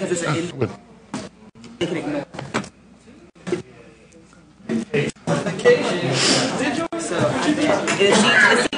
because it's an they can ignore. So it seems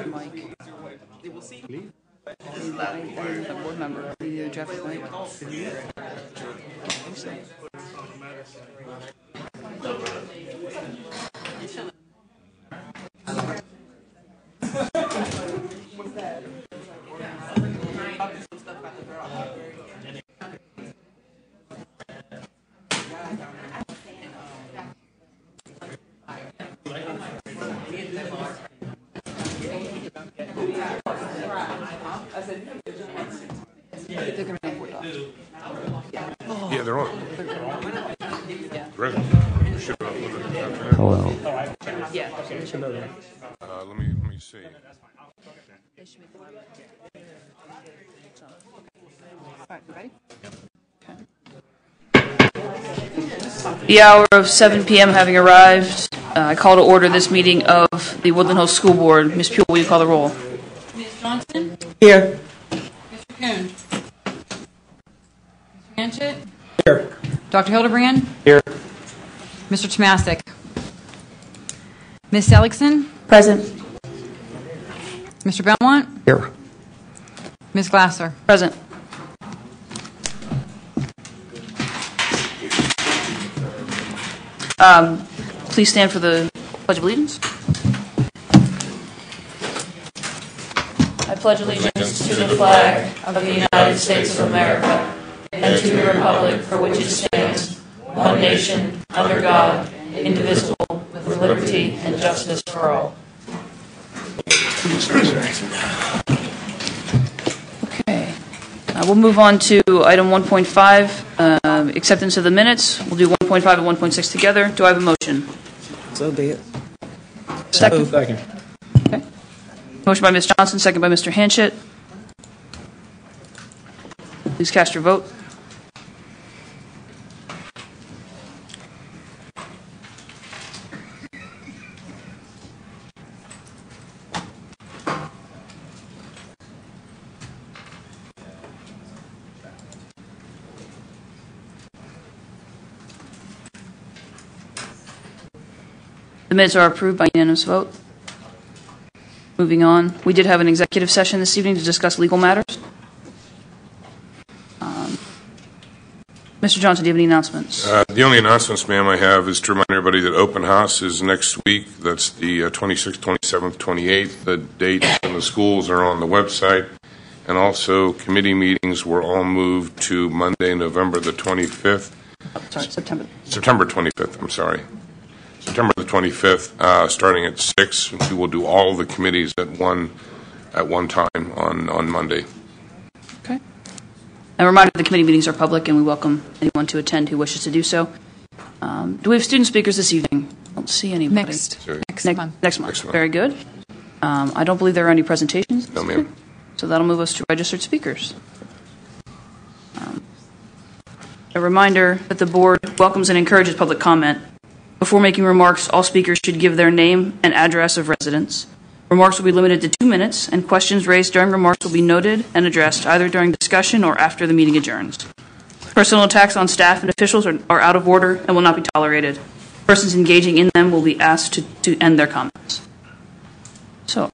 Mike. They will see. A board member. The Jeff Mike. Yeah, they're on. Hello. Yeah. Let me see. All right, you ready? Okay. The hour of 7 p.m. having arrived, I call to order this meeting of the Woodland Hills School Board. Ms. Pugh, will you call the roll? Ms. Johnson? Here. Mr. Kuhn? Mr. Hanchett? Here. Dr. Hildebrand? Here. Mr. Tomasic? Ms. Seligson? Present. Mr. Belmont? Here. Ms. Glasser? Present. Please stand for the Pledge of Allegiance. I pledge allegiance to the flag of the United States of America and to the republic for which it stands, one nation, under God, indivisible, with liberty and justice for all. Okay. We'll move on to item 1.5, acceptance of the minutes. We'll do 1.5 and 1.6 together. Do I have a motion? So be it. Second. Second. Okay. Motion by Ms. Johnson, second by Mr. Hanchett. Please cast your vote. The minutes are approved by unanimous vote. Moving on, we did have an executive session this evening to discuss legal matters. Mr. Johnson, do you have any announcements? The only announcements, ma'am, I have is to remind everybody that open house is next week. That's the 26th, 27th, 28th. The dates and the schools are on the website. And also, committee meetings were all moved to Monday, November the 25th. September. September 25th, I'm sorry. September the 25th, starting at 6. We will do all the committees at one time on Monday. Okay. And a reminder, the committee meetings are public, and we welcome anyone to attend who wishes to do so. Do we have student speakers this evening? I don't see anybody. Next month. Next month. Very good. I don't believe there are any presentations. No, ma'am. So that'll move us to registered speakers. A reminder that the board welcomes and encourages public comment. Before making remarks, all speakers should give their name and address of residence. Remarks will be limited to 2 minutes, and questions raised during remarks will be noted and addressed either during discussion or after the meeting adjourns. Personal attacks on staff and officials are out of order and will not be tolerated. Persons engaging in them will be asked to end their comments. So,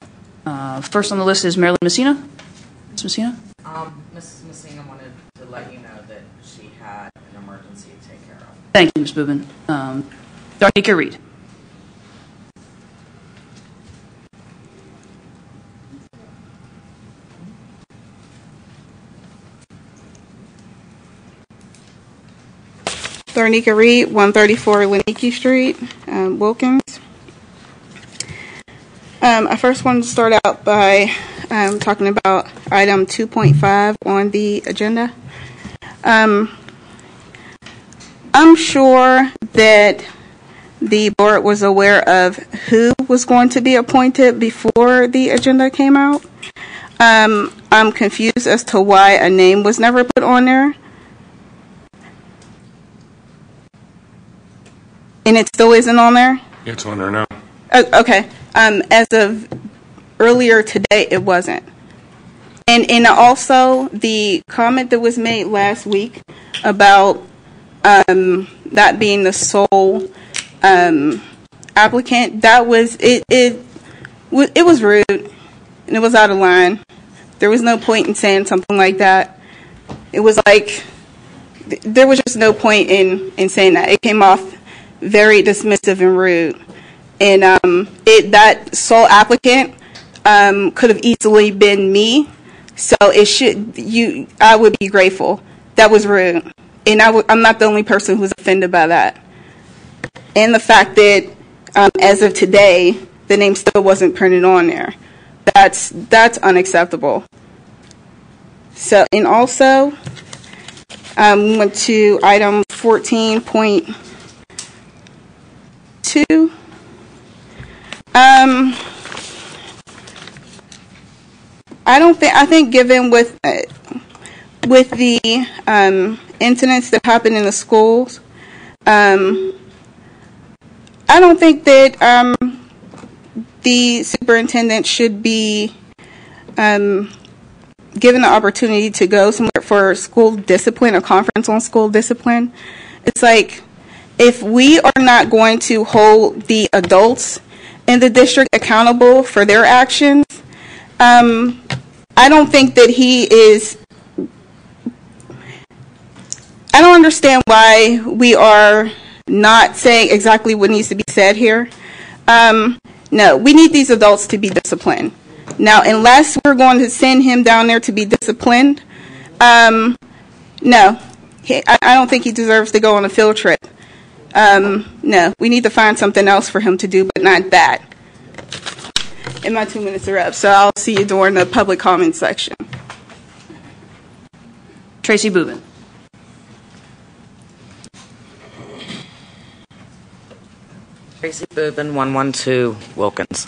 first on the list is Marilyn Messina. Ms. Messina? Mrs. Messina wanted to let you know that she had an emergency to take care of. Thank you, Ms. Boobin. Darnika Reed. Darnika Reed, 134 Winnicke Street, Wilkins. I first want to start out by talking about item 2.5 on the agenda. I'm sure that the board was aware of who was going to be appointed before the agenda came out. I'm confused as to why a name was never put on there. And it still isn't on there? It's on there now. Okay. As of earlier today, it wasn't. And also the comment that was made last week about that being the sole applicant, that was it was rude and it was out of line. There was no point in saying something like that. It was like there was just no point in saying that. It came off very dismissive and rude. And that sole applicant could have easily been me. So I would be grateful. That was rude. And I'm not the only person who's offended by that. And the fact that as of today, the name still wasn't printed on there. That's unacceptable. So, and also, we went to item 14.2. I think given with the incidents that happen in the schools, I don't think that the superintendent should be given the opportunity to go somewhere for school discipline, a conference on school discipline. It's like, if we are not going to hold the adults in the district accountable for their actions, I don't think that he is. I don't understand why we are not saying exactly what needs to be said here. No, we need these adults to be disciplined. Now, unless we're going to send him down there to be disciplined, no, I don't think he deserves to go on a field trip. No, we need to find something else for him to do, but not that. And my 2 minutes are up, so I'll see you during the public comment section. Tracy Boobin. Tracy Boobin, 112 Wilkins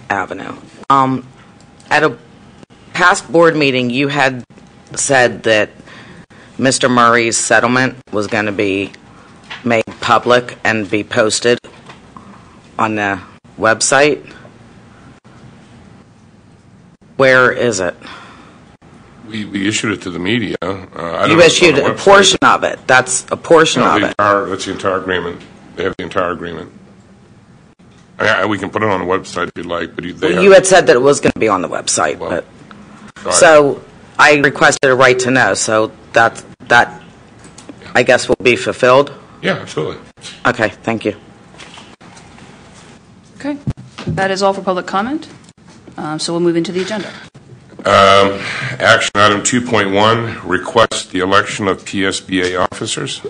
Avenue. At a past board meeting, you had said that Mr. Murray's settlement was going to be made public and be posted on the website. Where is it? We issued it to the media. You issued a portion of it. That's a portion of it. That's the entire agreement. They have the entire agreement. We can put it on the website if you'd like, but you had said that it was going to be on the website. Well, but so I requested a right to know, so that I guess will be fulfilled? Yeah, absolutely. Okay, thank you. Okay. That is all for public comment. So we'll move into the agenda. Action item 2.1, request the election of PSBA officers.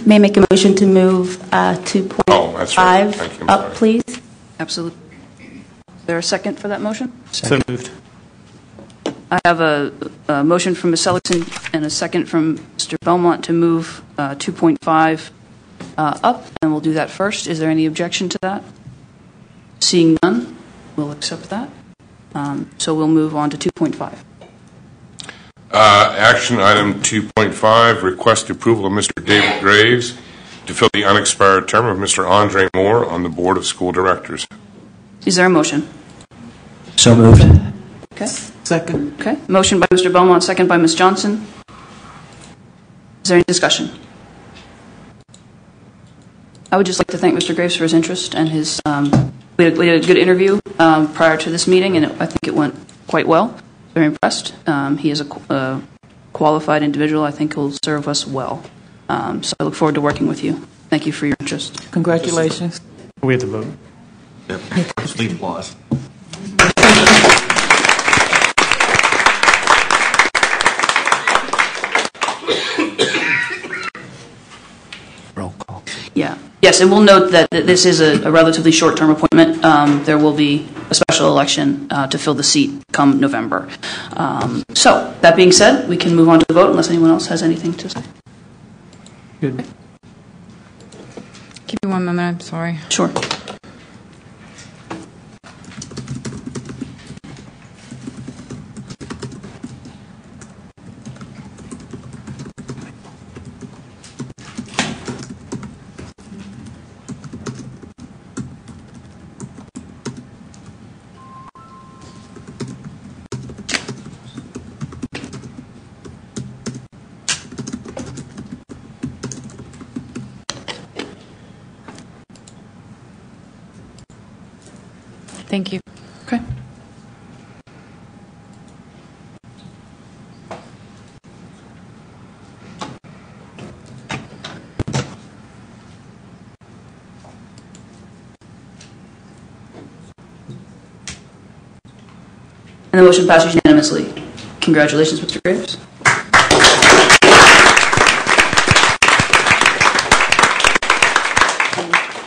May I make a motion to move 2.5 Oh, that's right. Thank you. I'm up, sorry. please? Absolutely. Is there a second for that motion? So moved. I have a motion from Ms. Seligson and a second from Mr. Belmont to move 2.5 up, and we'll do that first. Is there any objection to that? Seeing none, we'll accept that. So we'll move on to 2.5. Action item 2.5, request approval of Mr. David Graves to fill the unexpired term of Mr. Andre Moore on the Board of School Directors. Is there a motion? So moved. Okay. Second. Okay. Motion by Mr. Belmont, second by Ms. Johnson. Is there any discussion? I would just like to thank Mr. Graves for his interest and his. We had a good interview prior to this meeting, and I think it went quite well. Very impressed. He is a qualified individual. I think he'll serve us well. So I look forward to working with you. Thank you for your interest. Congratulations. We have to vote. Yep. Sleep applause. Roll call. Yeah. Yes, and we'll note that this is a relatively short-term appointment. There will be a special election to fill the seat come November. So, that being said, we can move on to the vote unless anyone else has anything to say. Good. Give me 1 moment, I'm sorry. Sure. Thank you. Okay. And the motion passes unanimously. Congratulations, Mr. Graves.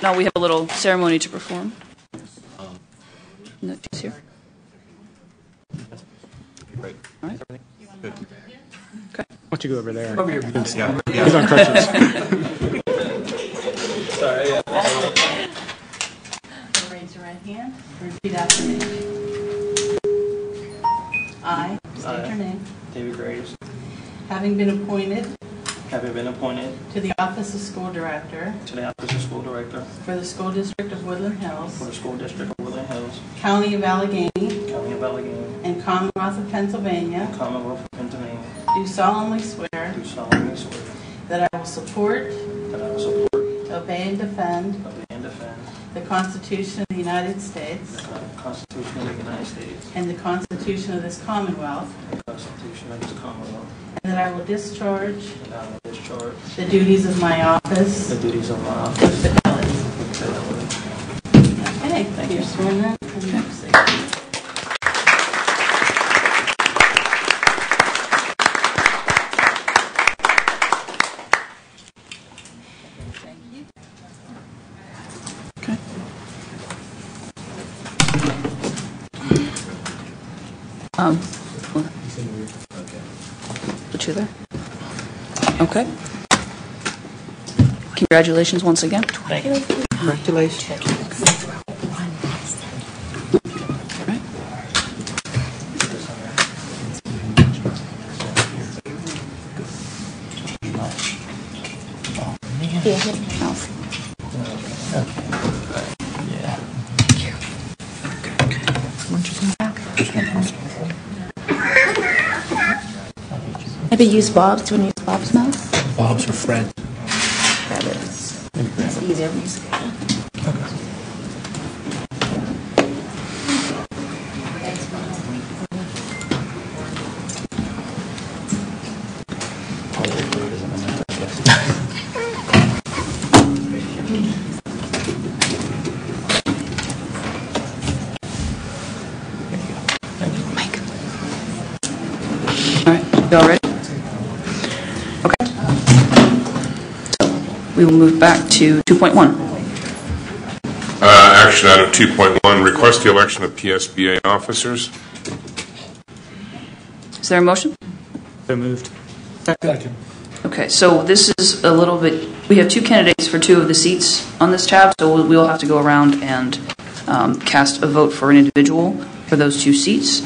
Now we have a little ceremony to perform. No, she's here. Right. All right. Good. Okay. Why don't you go over there? Over here, Scott. He's on crutches. Raise your right hand. Repeat after me. I state your name. David Graves, Having been appointed having been appointed to the office of school director to the office of school director for the school district of Woodland for Hills, the school district of Woodland Hills, county of Allegheny, county of Allegheny, and Commonwealth of Pennsylvania, Commonwealth of Pennsylvania, do solemnly swear do solemnly swear that I will support, that I will support, obey, and defend obey, and defend the Constitution of the United States the Constitution of the United States and the Constitution of this Commonwealth, and the Constitution of this Commonwealth, and that I will discharge and I will discharge the duties of my office the duties of my office with fidelity. with fidelity. Okay, thank you. Sworn in. And your signature. Okay. Put you there. Okay. Congratulations once again. Congratulations. Right. Maybe use Bob's. Do you want to use Bob's mouse? Bob's her friend. Grab it. It's easier when you say All right. You all ready? Okay. So we will move back to 2.1. Action item 2.1, request the election of PSBA officers. Is there a motion? So moved. Okay, so this is a little bit, we have two candidates for two of the seats on this tab, so we'll have to go around and cast a vote for an individual for those two seats.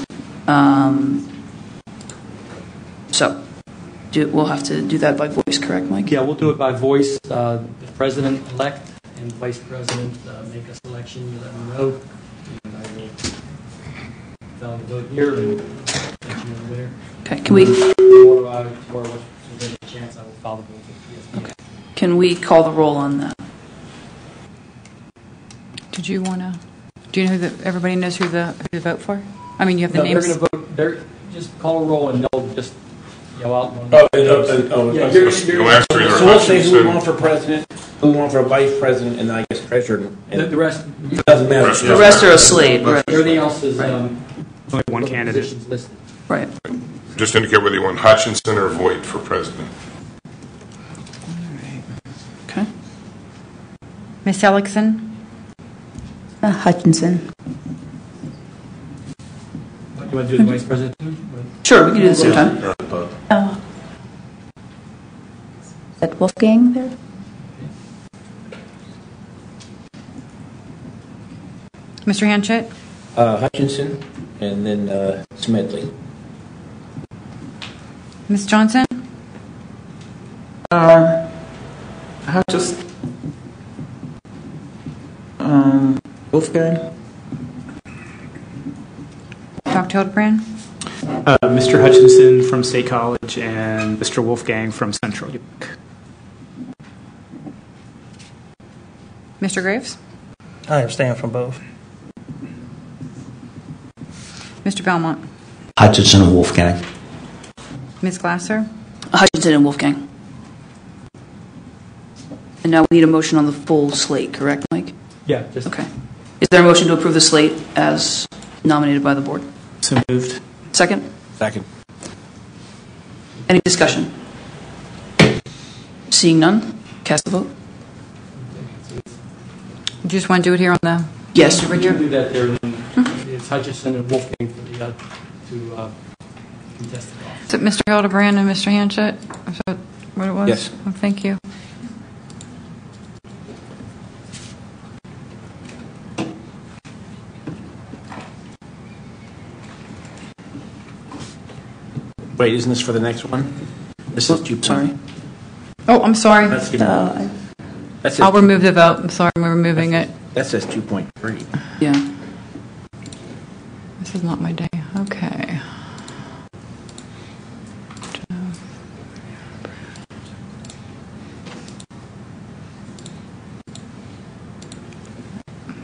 So we'll have to do that by voice, correct, Mike? Yeah, we'll do it by voice. The president-elect and vice president make a selection. You let me know, and I will fill the vote here and let you know the winner. Okay, can we, Or there's a chance I will file the vote with PSBA. okay. Can we call the roll on that? Did you want to? Do you know who everybody knows who to vote for? I mean, you have the No, names. they're going to vote. They're just call a roll and they'll just yell out. You'll Yeah, ask for your So we'll say who we Hutchinson. want for president, who we want for vice president, and I guess treasurer. And the rest. it doesn't matter. The rest are a slate, right? Everything else is Only one what candidate. positions listed. Right. Just indicate whether you want Hutchinson or Voigt for president. Okay. Miss Ellickson, Hutchinson. You want to do the vice president too? Sure, we can do this at the same time. Is that Wolfgang there? Mr. Hanchett? Hutchinson, and then Smedley. Ms. Johnson? How just Wolfgang? Dr. Hildebrand? Mr. Hutchinson from State College and Mr. Wolfgang from Central. Mr. Graves? I understand from both. Mr. Belmont? Hutchinson and Wolfgang. Ms. Glasser? Hutchinson and Wolfgang. And now we need a motion on the full slate, correct, Mike? Yeah, just Okay. Is there a motion to approve the slate as nominated by the board? So moved. Second? Second. Any discussion? Seeing none, cast the vote. You just want to do it here on the... Yes. we can do that there. And then it's Hutchinson and Wolfgang for the to contest the office. Is it Mr. Hildebrand and Mr. Hanchett? Is that what it was? Yes. Oh, thank you. Wait, isn't this for the next one? This is 2. Sorry. Oh, I'm sorry. That's it. I'll remove the vote. I'm sorry, we're removing it. That says 2.3. Yeah. This is not my day. Okay.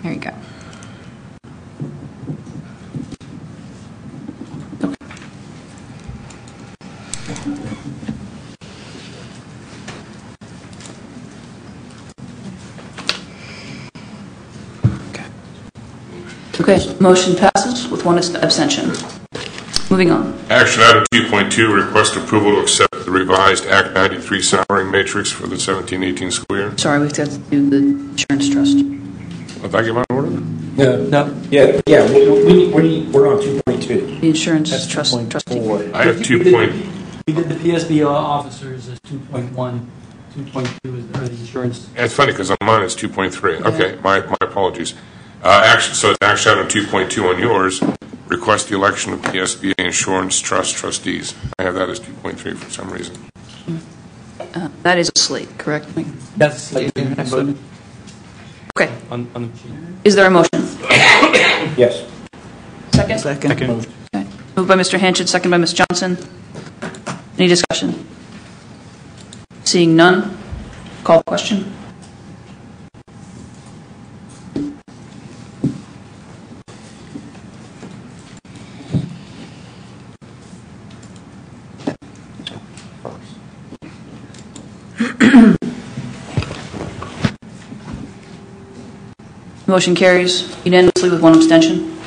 Here you go. Okay, motion passes with one abstention. Moving on. Action item 2.2, request approval to accept the revised Act 93 salary matrix for the 17-18 school year. Sorry, we've got to do the insurance trust. Did I get my order? No. Yeah. We're on 2.2. The insurance That's trust. 2.4. I have 2. We did the PSB officers as 2.1, 2.2 is the insurance. It's funny because on mine it's 2.3. Okay, my apologies. So it's action item 2.2 on yours. Request the election of PSBA Insurance Trust trustees. I have that as 2.3 for some reason. That is a slate, correct? Mike? That's slate. Okay. On the machine. Is there a motion? Yes. Second? Second. Okay. Moved by Mr. Hanchett, second by Ms. Johnson. Any discussion? Seeing none, call the question. Motion carries unanimously with one abstention.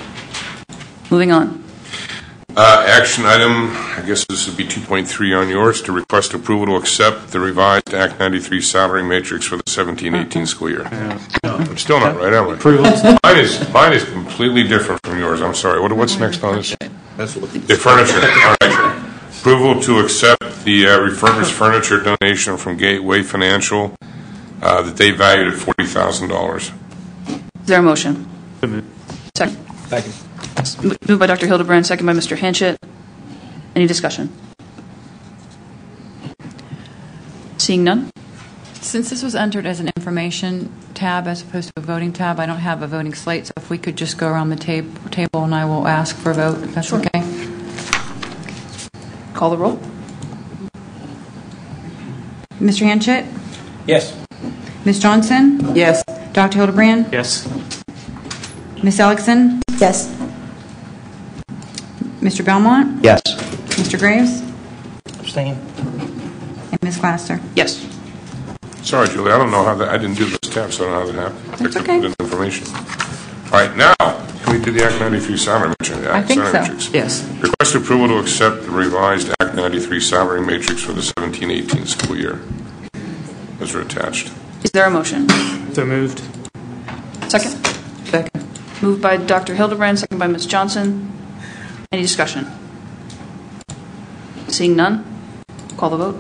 Moving on. Action item, I guess this would be 2.3 on yours, to request approval to accept the revised Act 93 salary matrix for the 17-18 school year. I'm still not right, am I? Mine is completely different from yours. I'm sorry. What's next on this? The furniture. All right. Approval to accept the refurbished furniture donation from Gateway Financial that they valued at $40,000. Is there a motion? Second. Moved by Dr. Hildebrand, second by Mr. Hanchett. Any discussion? Seeing none? Since this was entered as an information tab as opposed to a voting tab, I don't have a voting slate, so if we could just go around the table and I will ask for a vote, if that's okay. Call the roll. Mr. Hanchett? Yes. Ms. Johnson? Yes. Dr. Hildebrand? Yes. Ms. Ellickson? Yes. Mr. Belmont? Yes. Mr. Graves? Abstain. And Ms. Glasser? Yes. Sorry, Julie, I don't know how that, I didn't do those tabs, so I don't know how that happened. That's okay. The information. All right, now, can we do the Act 93 salary matrix? I think so. Matrix. Yes. Request approval to accept the revised Act 93 salary matrix for the 17-18 school year. Those are attached. Is there a motion? So moved. Second. Moved by Dr. Hildebrand, second by Ms. Johnson. Any discussion? Seeing none, call the vote.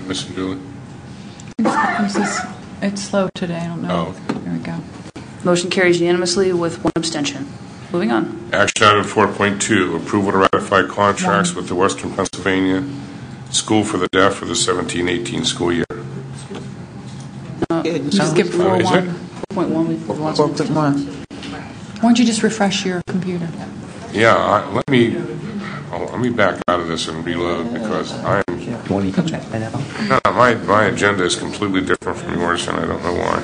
Mr. Dooley? It's slow today, I don't know. Oh, okay. There we go. Motion carries unanimously with one abstention. Moving on. Action item 4.2, approval to ratify contracts with the Western Pennsylvania School for the Deaf for the 17-18 school year. You skipped Is it? 4.1. we pulled one. 4.1. Why don't you just refresh your computer? Yeah, let me back out of this and reload because I'm. No, my agenda is completely different from yours, and I don't know why.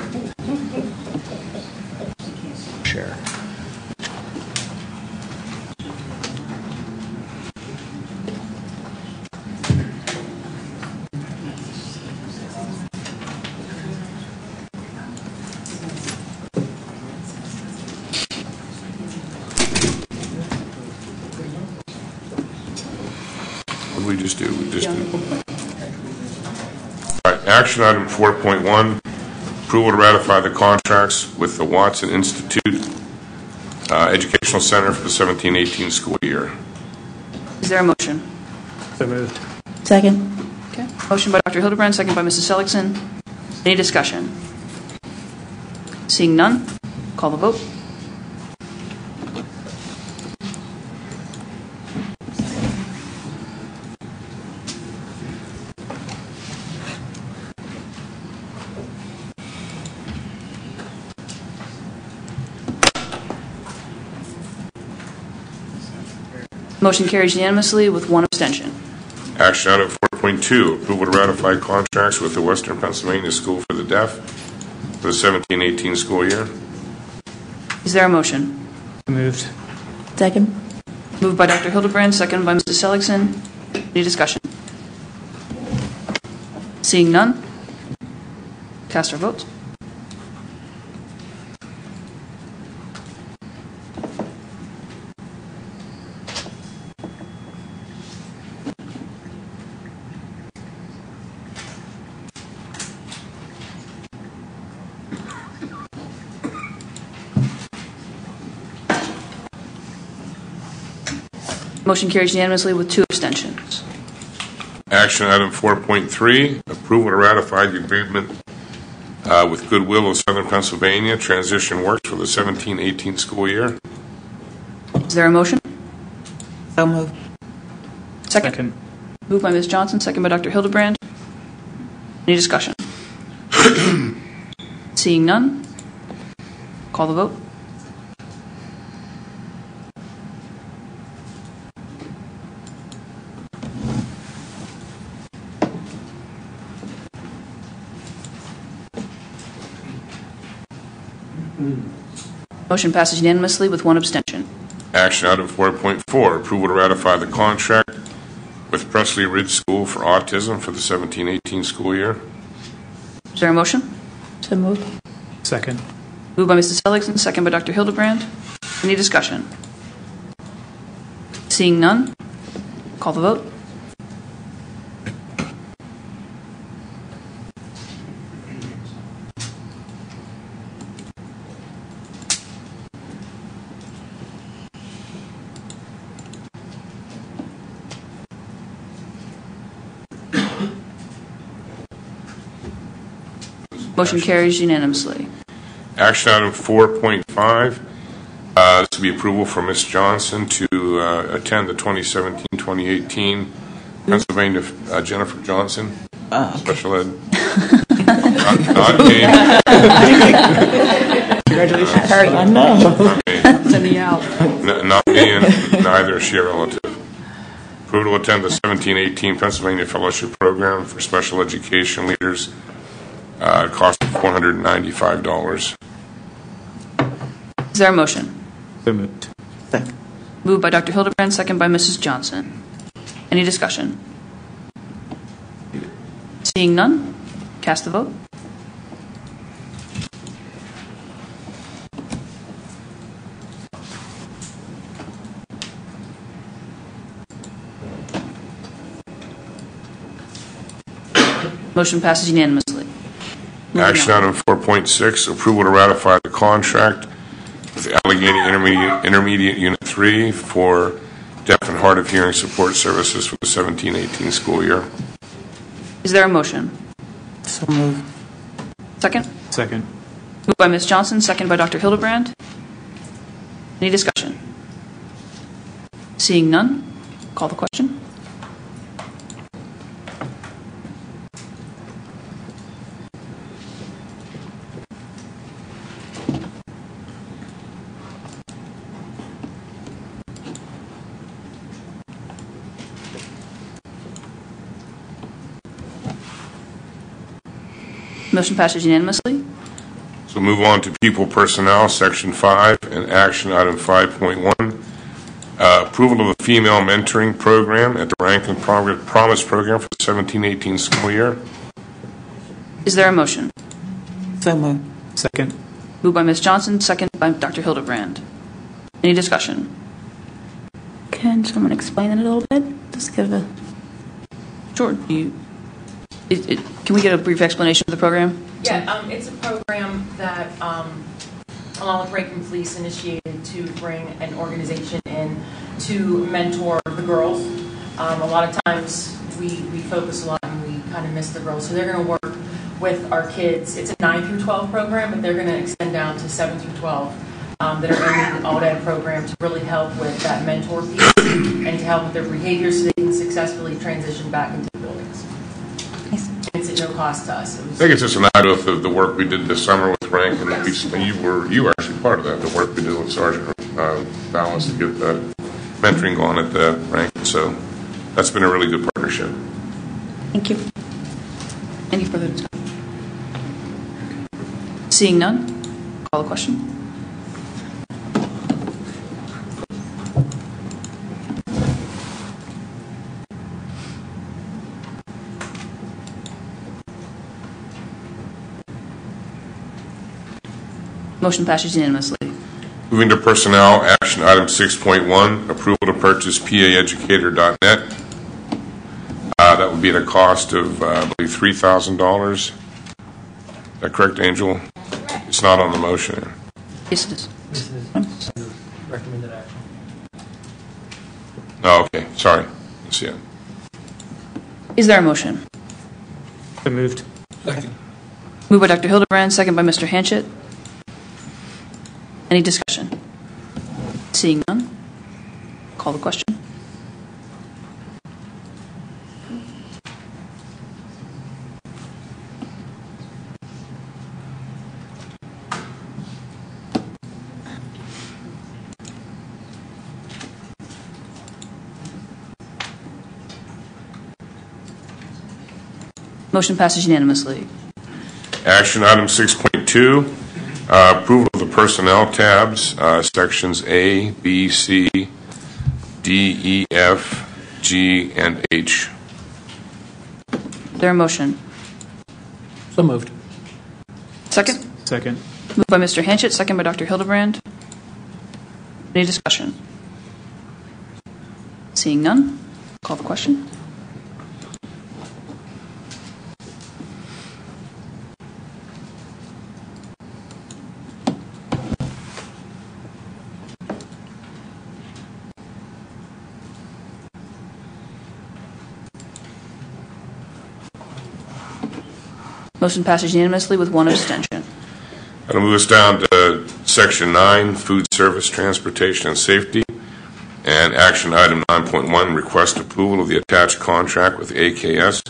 Share. What did we just do? All right, action item 4.1, approval to ratify the contracts with the Watson Institute Educational Center for the 17-18 school year. Is there a motion? So moved. Second. Okay. Motion by Dr. Hildebrand, second by Mrs. Seligson. Any discussion? Seeing none, call the vote. Motion carries unanimously with one abstention. Action item 4.2, approval to ratify contracts with the Western Pennsylvania School for the Deaf for the 17-18 school year. Is there a motion? Moved. Second. Moved by Dr. Hildebrand, second by Mrs. Seligson. Any discussion? Seeing none, cast our votes. Motion carries unanimously with two abstentions. Action item 4.3, approval to ratify the agreement with Goodwill of Southern Pennsylvania, transition works for the 17-18 school year. Is there a motion? So moved. Second. Moved by Ms. Johnson, second by Dr. Hildebrand. Any discussion? Seeing none, call the vote. Motion passes unanimously with one abstention. Action item 4.4, approval to ratify the contract with Presley Ridge School for Autism for the 17-18 school year. Is there a motion? So moved. Second. Moved by Mrs. Seligson, second by Dr. Hildebrand. Any discussion? Seeing none, call the vote. Motion carries unanimously. Action item 4.5, this will be approval for Ms. Johnson to attend the 2017-2018 Pennsylvania Jennifer Johnson Special Ed. Not me. Congratulations. I know. Sending out. Not me, and neither is she a relative. Approval to attend the 17-18 Pennsylvania Fellowship Program for Special Education Leaders. Cost of $495. Is there a motion? So moved. Second. Moved by Dr. Hildebrand, second by Mrs. Johnson. Any discussion? Seeing none, cast the vote. Motion passes unanimously. Action item 4.6, approval to ratify the contract with Allegheny Intermediate Unit 3 for deaf and hard of hearing support services for the 17-18 school year. Is there a motion? So moved. Second? Second. Moved by Ms. Johnson, second by Dr. Hildebrand. Any discussion? Seeing none, call the question. Motion passes unanimously. So move on to people personnel, section 5, and action item 5.1. Approval of the female mentoring program at the Rankin Promise program for the 17-18 school year. Is there a motion? So moved. Second. Moved by Ms. Johnson, second by Dr. Hildebrand. Any discussion? Can someone explain it a little bit? Just give a... Sure. Can we get a brief explanation of the program? Yeah, it's a program that, along with Rankin Police, initiated to bring an organization in to mentor the girls. A lot of times we focus a lot and we kind of miss the girls. So they're going to work with our kids. It's a 9 through 12 program, but they're going to extend down to 7 through 12 that are in the ALDED program to really help with that mentor piece and to help with their behavior so they can successfully transition back into the buildings. It's at no cost to us. I think it's just an idea of the work we did this summer with Rankin. Yes. And you were actually part of that, the work we did with Sergeant Ballas to get the mentoring going at the Rankin. So that's been a really good partnership. Thank you. Any further discussion? Seeing none, call the question. Motion passes unanimously. Moving to personnel, action item 6.1, approval to purchase PAeducator.net. That would be at a cost of, I believe, $3,000. Is that correct, Angel? It's not on the motion. Yes, it is. This is recommended action. Oh, okay. Sorry. Let's see it. Is there a motion? So moved. Second. Moved by Dr. Hildebrand, second by Mr. Hanchett. Any discussion? Seeing none, call the question. Motion passes unanimously. Action item 6.2, approval of the personnel tabs, sections A, B, C, D, E, F, G, and H. Is there a motion? So moved. Second? Second. Moved by Mr. Hanchett, second by Dr. Hildebrand. Any discussion? Seeing none, call the question. Motion passes unanimously with one abstention. That'll move us down to Section 9, Food Service, Transportation, and Safety. And action item 9.1, request approval of the attached contract with AKS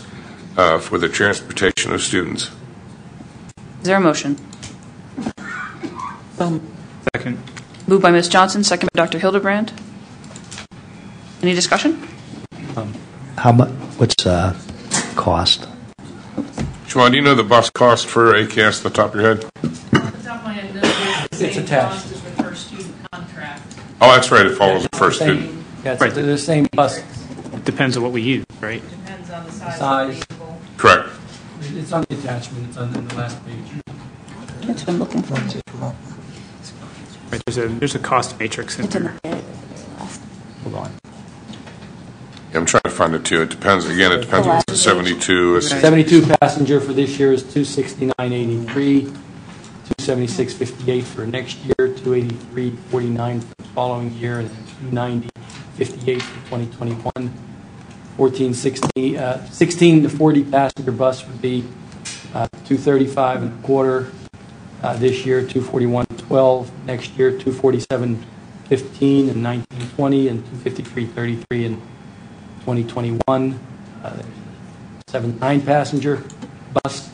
for the transportation of students. Is there a motion? Second. Moved by Ms. Johnson, second by Dr. Hildebrand. Any discussion? How much? What's cost? Siobhan, do you know the bus cost for AKS at the top of your head? Off the top of my head, no, it's the same attached. cost as the first student contract. Oh, that's right. It follows the first student. Yeah, it's Right. the same bus. Depends on what we use, right? Depends on the size Size. of the vehicle. Correct. It's on the attachment. It's on the last page. That's what I'm looking for. Right. There's a cost matrix in It's in there. the Hold on. I'm trying to find it too. It depends. Again, it depends on the 72. 72 passenger for this year is 269.83, 276.58 for next year, 283.49 for the following year, and 290.58 for 2021. 16 to 40 passenger bus would be 235.25 this year, 241.12 next year, 247.15 in 1920, and 253.33 in 2021. 9 passenger bus,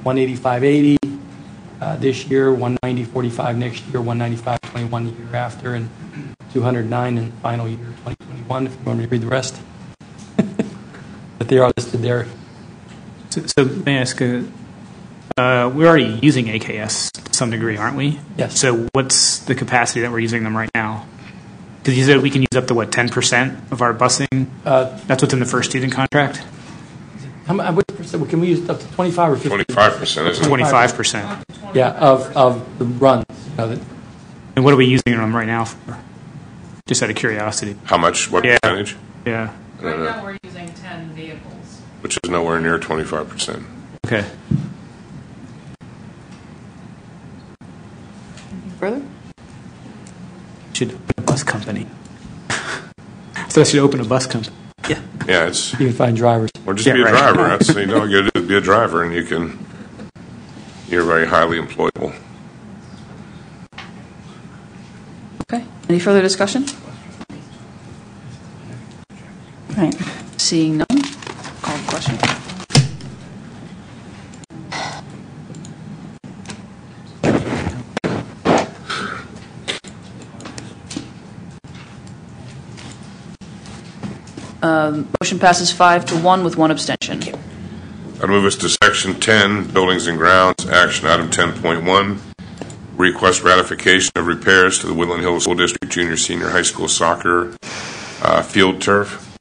185.80 this year, 190.45 next year, 195.21 the year after, and 209 in final year 2021. If you want me to read the rest, but they are listed there. So may I ask, we're already using AKS to some degree, aren't we? Yes. So what's the capacity that we're using them right now? Because you said we can use up to, 10% of our busing? That's what's in the first student contract? What percent? Can we use up to 25 or 50? 25%, isn't it? 25%. Yeah, of the runs. And what are we using them right now for? Just out of curiosity. How much? What percentage? Yeah. Right now we're using 10 vehicles. Which is nowhere near 25%. Okay. Further? Should open a bus company. So I should open a bus company. Yeah. Yeah, it's. You can find drivers. Or just be a driver. That's you know, you got to be a driver, and you're very highly employable. Okay. Any further discussion? All right. Seeing none, call the question. Motion passes 5-1 with 1 abstention. I'd move us to Section 10, Buildings and Grounds, Action Item 10.1, request ratification of repairs to the Woodland Hills School District Junior Senior High School soccer field turf.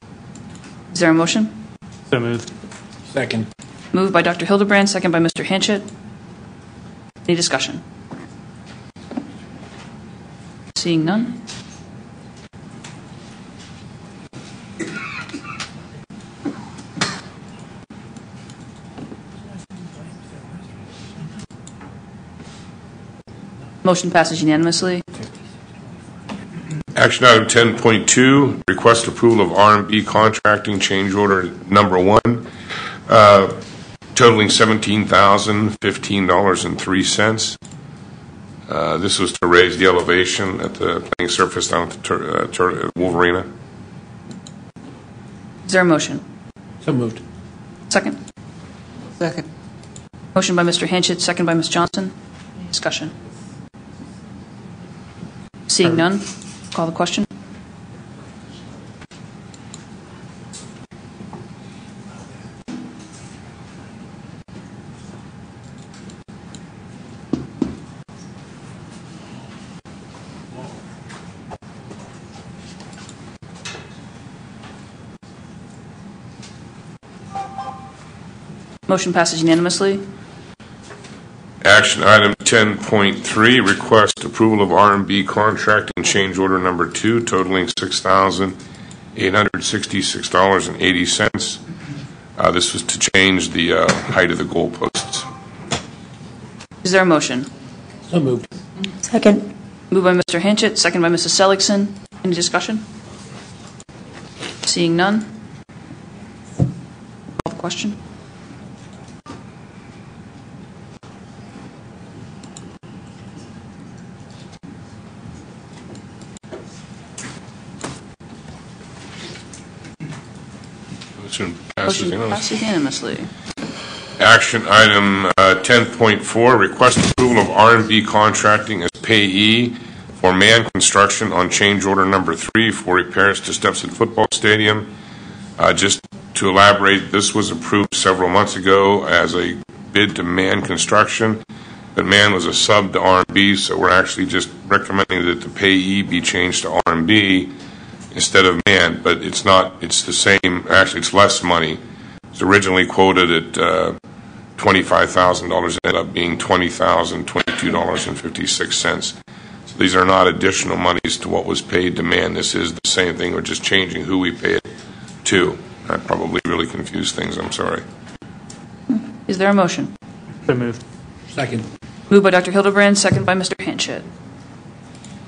Is there a motion? So moved. Second. Moved by Dr. Hildebrand, second by Mr. Hanchett. Any discussion? Seeing none. Motion passes unanimously. Action Item 10.2, request approval of R&B contracting change order number 1, totaling $17,015.03. This was to raise the elevation at the playing surface down at the Wolverina. Is there a motion? So moved. Second. Second. Motion by Mr. Hanchett, second by Ms. Johnson. Discussion. Seeing none, call the question. Motion passes unanimously. Action Item 10.3, request approval of R&B contracting change order number 2, totaling $6,866.80. This was to change the height of the goalposts. Is there a motion? So moved. Second. Moved by Mr. Hanchett, second by Mrs. Seligson. Any discussion? Seeing none, call the question. Motion Motion passes unanimously. Action Item 10.4, request approval of R&B contracting as payee for man construction on change order number 3 for repairs to Stepson Football Stadium. Just to elaborate, this was approved several months ago as a bid to man construction, but man was a sub to R&B, so we're actually just recommending that the payee be changed to R&B instead of man, but it's not, it's the same, actually it's less money. It's originally quoted at $25,000, ended up being $20,022.56. So these are not additional monies to what was paid to man. This is the same thing, we're just changing who we pay it 2. That probably really confused things. I'm sorry. Is there a motion? So moved. Second. Moved by Dr. Hildebrand, second by Mr. Hanchett.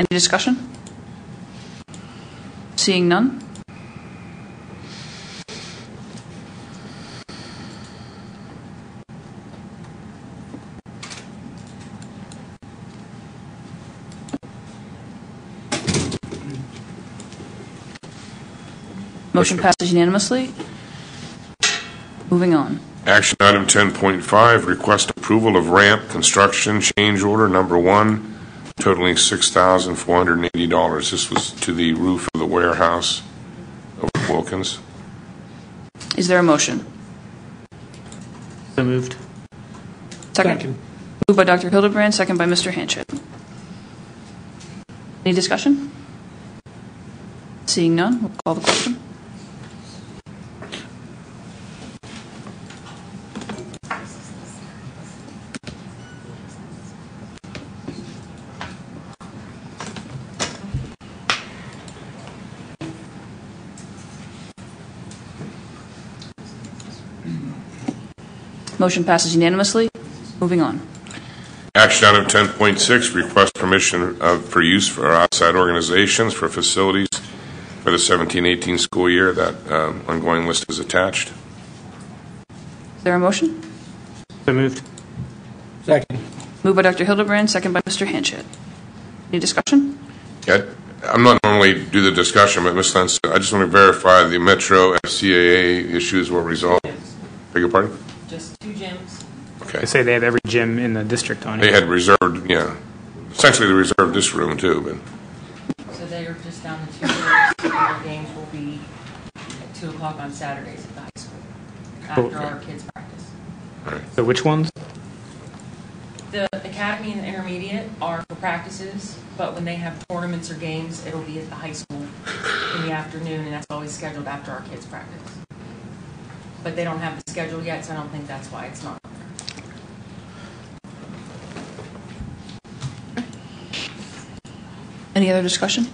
Any discussion? Seeing none? Motion passes unanimously. Moving on. Action item 10.5, request approval of ramp construction change order number 1, totaling $6,480. This was to the roof of the warehouse over at Wilkins. Is there a motion? So moved. Second. Moved by Dr. Hildebrand, second by Mr. Hanchett. Any discussion? Seeing none, we'll call the question. Motion passes unanimously. Moving on. Action item 10.6, request permission for use for outside organizations for facilities for the 17-18 school year. That ongoing list is attached. Is there a motion? So moved. Second. Moved by Dr. Hildebrand, second by Mr. Hanchett. Any discussion? Yeah, I'm not normally do the discussion, but Ms. Lentz, I just want to verify the Metro FCAA issues were resolved. Beg your pardon? Just 2 gyms. Okay. They say they have every gym in the district on it. They had reserved, yeah. Essentially, they reserved this room, too. But So they are just down the 2 gyms. Their games will be at 2 o'clock on Saturdays at the high school after our kids' practice. all right. So which ones? The academy and the intermediate are for practices, but when they have tournaments or games, it'll be at the high school in the afternoon, and that's always scheduled after our kids' practice. But they don't have the schedule yet, so I don't think that's why it's not on there. Any other discussion?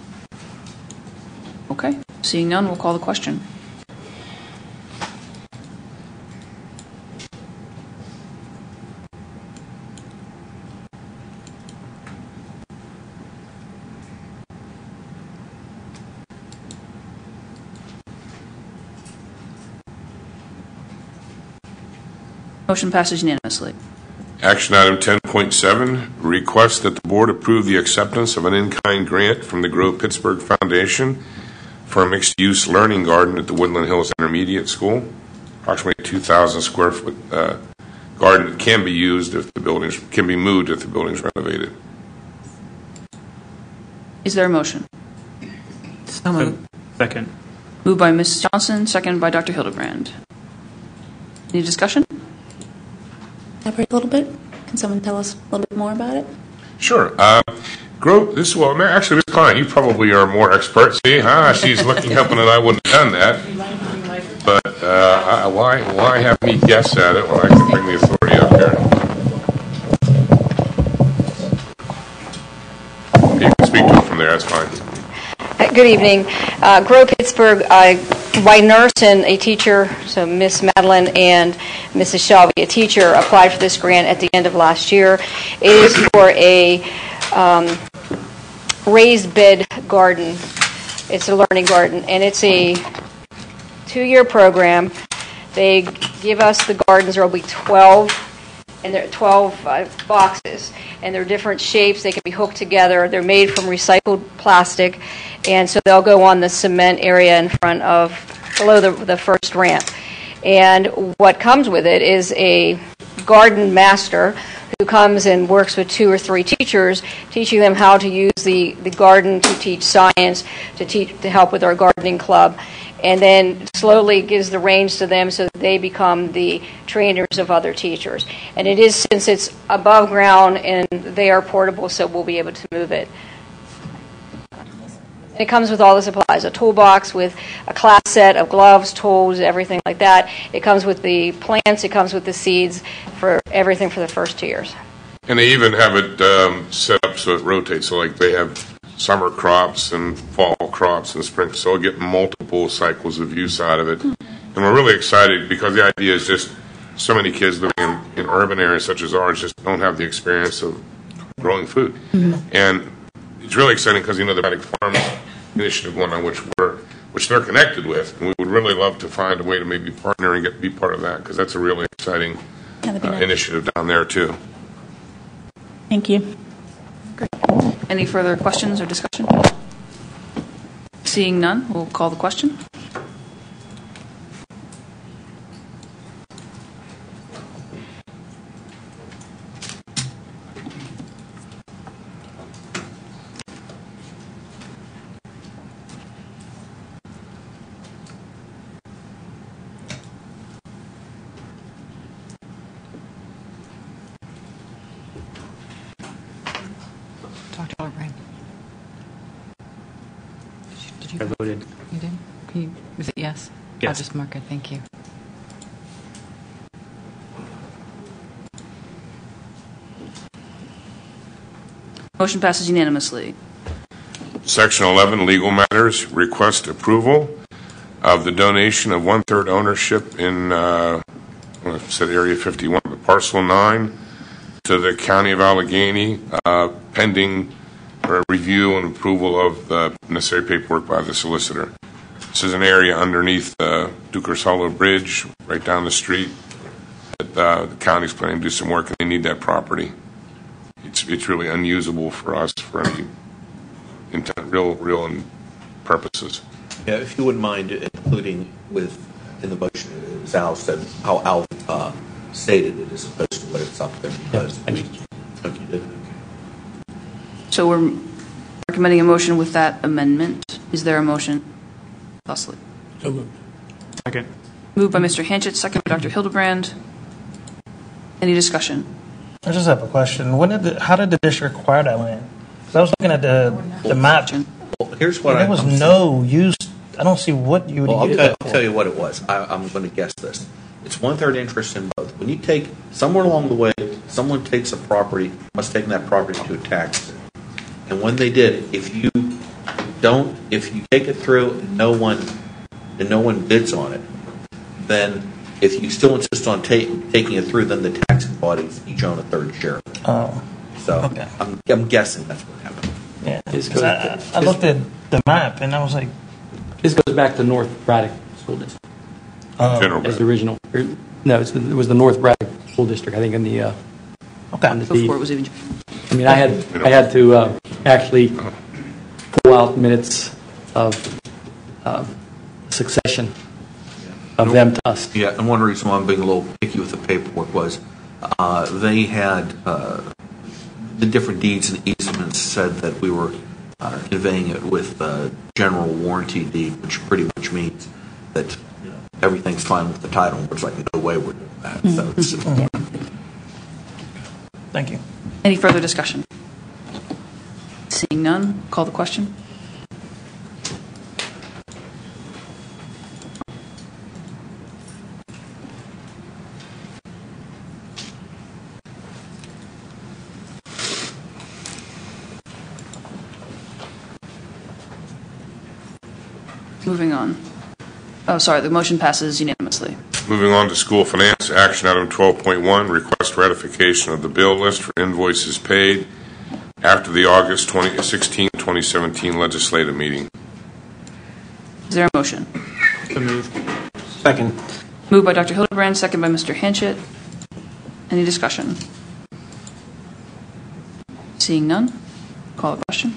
Okay. Seeing none, we'll call the question. Motion passes unanimously. Action item 10.7, request that the board approve the acceptance of an in-kind grant from the Grow Pittsburgh Foundation for a mixed-use learning garden at the Woodland Hills Intermediate School. Approximately 2,000 square foot garden that can be used if the buildings can be moved if the building's renovated. Is there a motion? So moved. Second. Moved by Ms. Johnson, second by Dr. Hildebrand. Any discussion? Elaborate a little bit? Can someone tell us a little bit more about it? Sure. Grow this well. Actually, Ms. Klein, you probably are more expert. See, she's looking up, and I wouldn't have done that. But why have me guess at it when I can bring the authority up here? You can speak to it from there. That's fine. Good evening. Grow Pittsburgh, my nurse and a teacher, so Miss Madeline and Mrs. Shelby, a teacher, applied for this grant at the end of last year. It is for a raised bed garden. It's a learning garden, and it's a 2-year program. They give us the gardens. There will be 12. And there are 12 boxes, and they're different shapes. They can be hooked together. They're made from recycled plastic, and so they'll go on the cement area in front of, below the first ramp. And what comes with it is a garden master who comes and works with 2 or 3 teachers, teaching them how to use the garden to teach science, to help with our gardening club, and then slowly gives the reins to them so that they become the trainers of other teachers. And it is, since it's above ground and they are portable, so we'll be able to move it. It comes with all the supplies, a toolbox with a class set of gloves, tools, everything like that. It comes with the plants, it comes with the seeds, for everything for the first 2 years. And they even have it set up so it rotates, so like they have summer crops and fall crops and spring, so we'll get multiple cycles of use out of it. And we're really excited because the idea is just so many kids living in urban areas such as ours just don't have the experience of growing food. And it's really exciting because, the Democratic Farms Initiative one on which they're connected with, and we would really love to find a way to maybe partner and be part of that, because that's a really exciting initiative down there too. Thank you. Great. Any further questions or discussion? Seeing none, we'll call the question. Dr. Albright. Did you? I voted. You did? Was it yes? Yes. I'll just mark it. Thank you. Motion passes unanimously. Section 11, Legal Matters, request approval of the donation of 1/3 ownership in, I said Area 51, but Parcel 9 to the County of Allegheny, pending review and approval of the necessary paperwork by the solicitor. This is an area underneath the Duker's Hollow Bridge, right down the street, that the county's planning to do some work, and they need that property. It's really unusable for us for any intent, real purposes. Yeah, if you wouldn't mind including in the motion, as Al said, how Al stated it as opposed to what it's up there. Okay. So we're recommending a motion with that amendment. Is there a motion? Thusly. So moved. Second. Moved by Mr. Hanchett, second by Dr. Hildebrand. Any discussion? I just have a question. How did the district acquire that land? Because I was looking at the map. Well, here's what there was no use. I don't see what you would Well, use I'll it for. tell you what it was. I'm going to guess this. It's 1/3 interest in both. When you take, somewhere along the way, someone takes a property, must take that property to a tax. And when they did, if you take it through and no one bids on it, then if you still insist on taking it through, then the taxing bodies each own a third share. Oh. So Okay. I'm guessing that's what happened. Yeah. 'Cause I looked at the map and I was like, This goes back to North Braddock School District. General As the original. No, it was the North Braddock School District, I think, on the on the deed. Before it was even. I mean, I had to actually pull out minutes of succession of them to us. Yeah, and one reason why I'm being a little picky with the paperwork was they had the different deeds and easements said that we were conveying it with general warranty deed, which pretty much means that everything's fine with the title. It's like, no way we're doing that. So it's, thank you. Any further discussion? Seeing none, call the question. Moving on. Oh, sorry, the motion passes unanimously. Moving on to school finance, action item 12.1, request ratification of the bill list for invoices paid after the August 2016, 2017 legislative meeting. Is there a motion? So moved. Second. Moved by Dr. Hildebrand, second by Mr. Hanchett. Any discussion? Seeing none, call the question.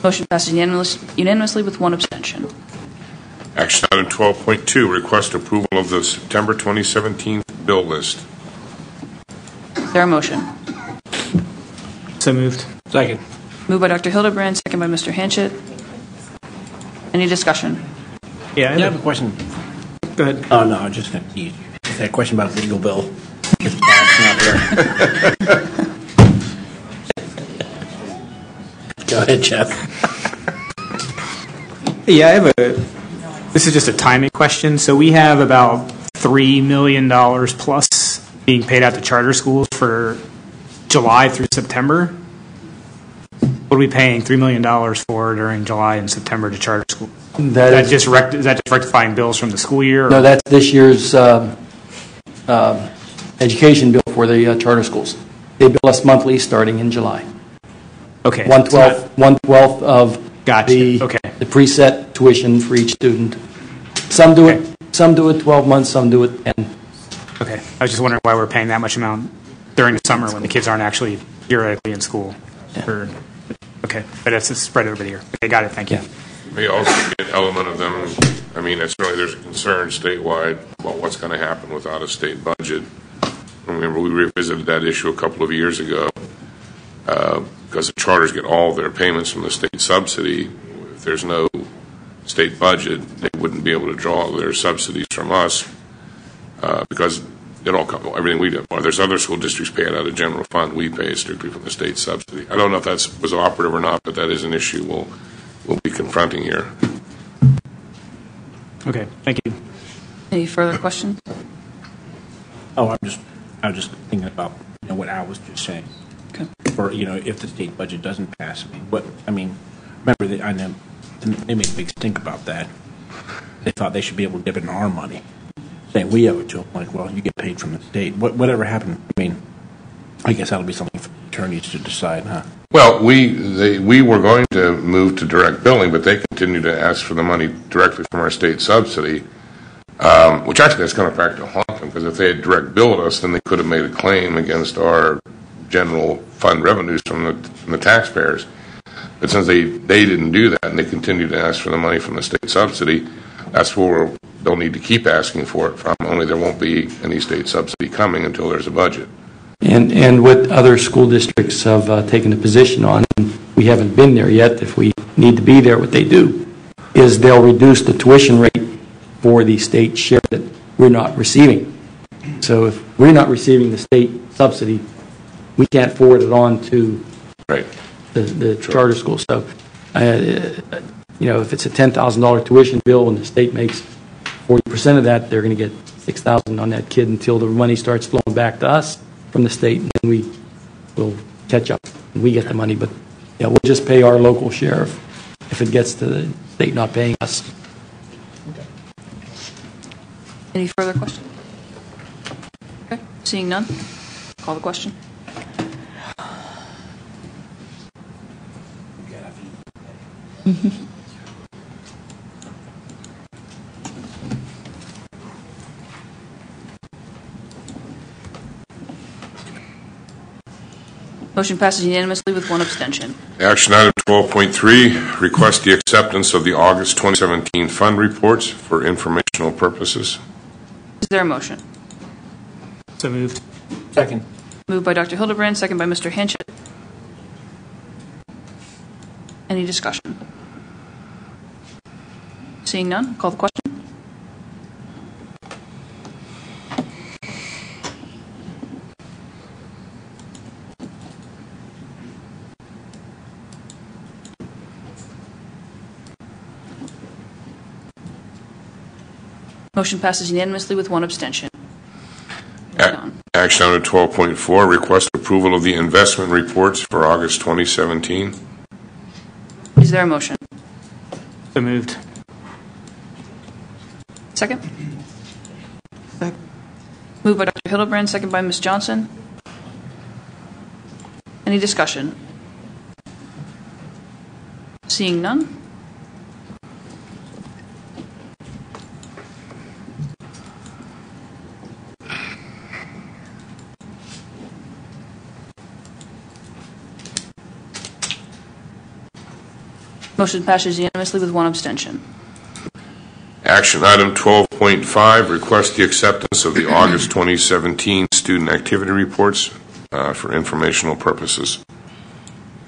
Motion passes unanimously with one abstention. Action item 12.2, request approval of the September 2017 bill list. Is there a motion? So moved. Second. Moved by Dr. Hildebrand, second by Mr. Hanchett. Any discussion? Yeah, I have a question. Go ahead. Oh, no, I just got a question about the legal bill. It's not here. Go ahead, Jeff. Yeah, this is just a timing question. So we have about $3 million plus being paid out to charter schools for July through September. What are we paying $3 million for during July and September to charter schools? Is that just rectifying bills from the school year? Or? No, that's this year's education bill for the charter schools. They bill us monthly starting in July. Okay. 1/12 of gotcha. the preset tuition for each student. Some do it 12 months, some do it 10. Okay. I was just wondering why we're paying that much amount during the summer when the kids aren't actually theoretically in school. Yeah. Okay. But it's spread over the year. Okay, got it. Thank you. May also be an element of them. I mean, it's really, there's a concern statewide about what's going to happen with out-of-state budget. I remember we revisited that issue a couple of years ago because the charters get all their payments from the state subsidy. If there's no state budget, they wouldn't be able to draw their subsidies from us because it all everything we do. Well, there's other school districts pay it out of general fund. We pay it strictly from the state subsidy. I don't know if that was operative or not, but that is an issue we'll be confronting here. Okay, thank you. Any further questions? Oh, I was just thinking about what Al was just saying. Okay. For if the state budget doesn't pass, remember that I know they made a big stink about that. They thought they should be able to give it in our money, saying we owe it to them. Like, well, you get paid from the state. Whatever happened? I guess that'll be something for the attorneys to decide, huh? Well, we were going to move to direct billing, but they continue to ask for the money directly from our state subsidy, which actually has come back to haunt them, because if they had direct billed us, then they could have made a claim against our general fund revenues from the taxpayers. But since they didn't do that and they continue to ask for the money from the state subsidy, that's where they'll need to keep asking for it from, only there won't be any state subsidy coming until there's a budget. And what other school districts have taken a position on, and we haven't been there yet, if we need to be there, what they do is they'll reduce the tuition rate for the state share that we're not receiving. So if we're not receiving the state subsidy, we can't forward it on to the charter school. So, if it's a $10,000 tuition bill and the state makes 40% of that, they're going to get $6,000 on that kid until the money starts flowing back to us from the state, and then we will catch up and we get the money. But yeah, we'll just pay our local share if it gets to the state not paying us. Okay. Any further questions? Okay. Seeing none, call the question. Motion passes unanimously with one abstention. Action item 12.3, request the acceptance of the August 2017 fund reports for informational purposes. Is there a motion? So moved. Second. Moved by Dr. Hildebrand, second by Mr. Hanchett. Any discussion? Seeing none, call the question. Motion passes unanimously with one abstention. Action item 12.4, request approval of the investment reports for August 2017. Is there a motion? So moved. Second? Second. Moved by Dr. Hildebrand, second by Ms. Johnson. Any discussion? Seeing none? Motion passes unanimously with one abstention. Action item 12.5, request the acceptance of the August 2017 student activity reports for informational purposes.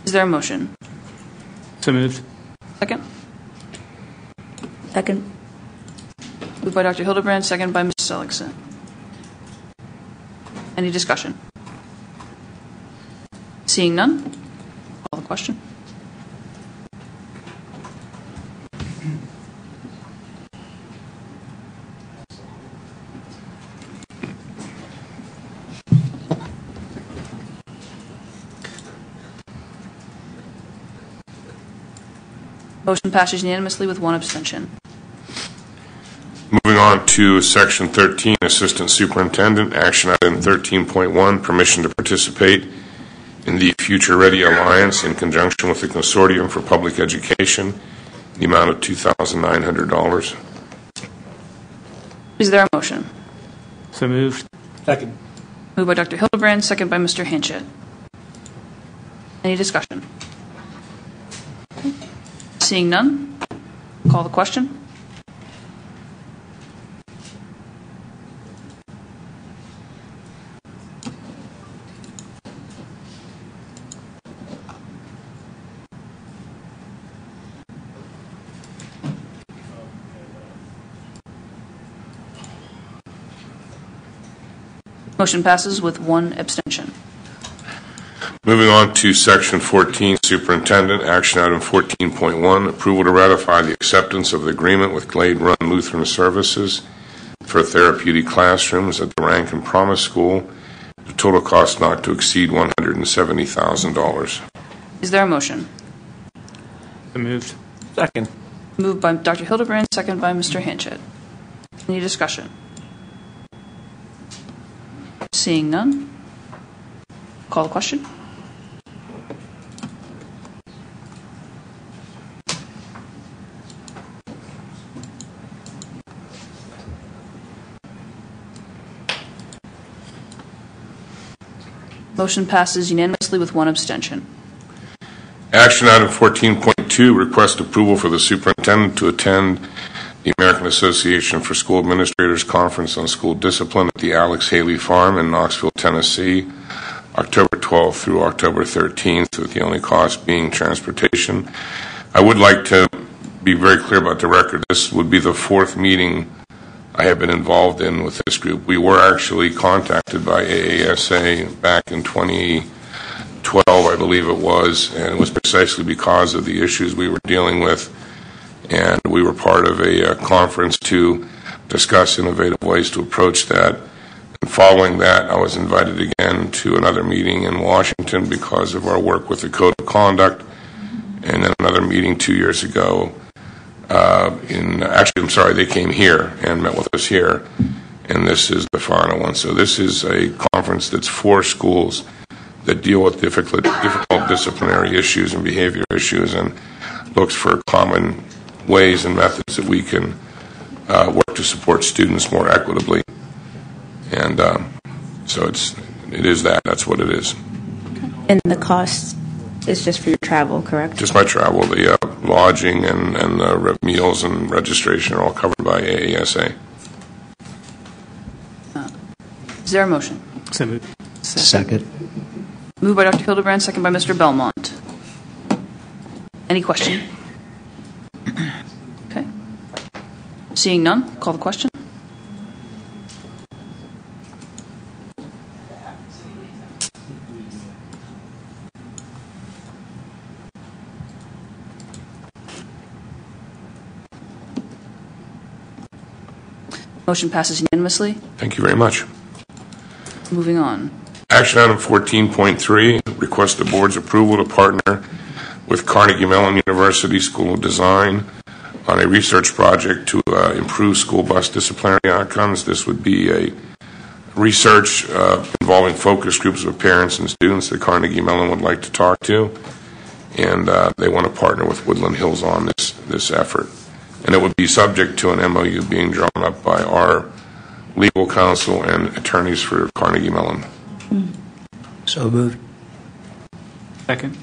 Is there a motion? So moved. Second? Second. Moved by Dr. Hildebrand, second by Ms. Seligson. Any discussion? Seeing none, call the question. Motion passes unanimously with one abstention. Moving on to Section 13, Assistant Superintendent, Action Item 13.1, permission to participate in the Future Ready Alliance in conjunction with the Consortium for Public Education, the amount of $2,900. Is there a motion? So moved. Second. Moved by Dr. Hildebrand, second by Mr. Hanchett. Any discussion? Seeing none, call the question. Motion passes with one abstention. Moving on to Section 14, Superintendent, Action Item 14.1, approval to ratify the acceptance of the agreement with Glade Run Lutheran Services for therapeutic classrooms at the Rankin Promise School, the total cost not to exceed $170,000. Is there a motion? So moved. Second. Moved by Dr. Hildebrand, second by Mr. Hanchett. Any discussion? Seeing none, call the question. Motion passes unanimously with one abstention. Action Item 14.2, request approval for the superintendent to attend the American Association for School Administrators Conference on School Discipline at the Alex Haley Farm in Knoxville, Tennessee, October 12th through October 13th, with the only cost being transportation. I would like to be very clear about the record. This would be the fourth meeting I have been involved in with this group. We were actually contacted by AASA back in 2012, I believe it was, and it was precisely because of the issues we were dealing with. And we were part of a conference to discuss innovative ways to approach that. And following that, I was invited again to another meeting in Washington because of our work with the Code of Conduct, and then another meeting 2 years ago. They came here and met with us here, and this is the final one. So this is a conference that's for schools that deal with difficult disciplinary issues and behavior issues, and looks for common ways and methods that we can work to support students more equitably. And so it is that. That's what it is. And the cost is just for your travel, correct? Just my travel. The lodging and the meals and registration are all covered by AASA. Is there a motion? So moved. Second. Moved by Dr. Hildebrand, second by Mr. Belmont. Any question? Okay. Seeing none, call the question. Motion passes unanimously. Thank you very much. Moving on. Action Item 14.3, request the board's approval to partner with Carnegie Mellon University School of Design on a research project to improve school bus disciplinary outcomes. This would be a research involving focus groups of parents and students that Carnegie Mellon would like to talk to, and they want to partner with Woodland Hills on this effort. And it would be subject to an MOU being drawn up by our legal counsel and attorneys for Carnegie Mellon. So moved. Second.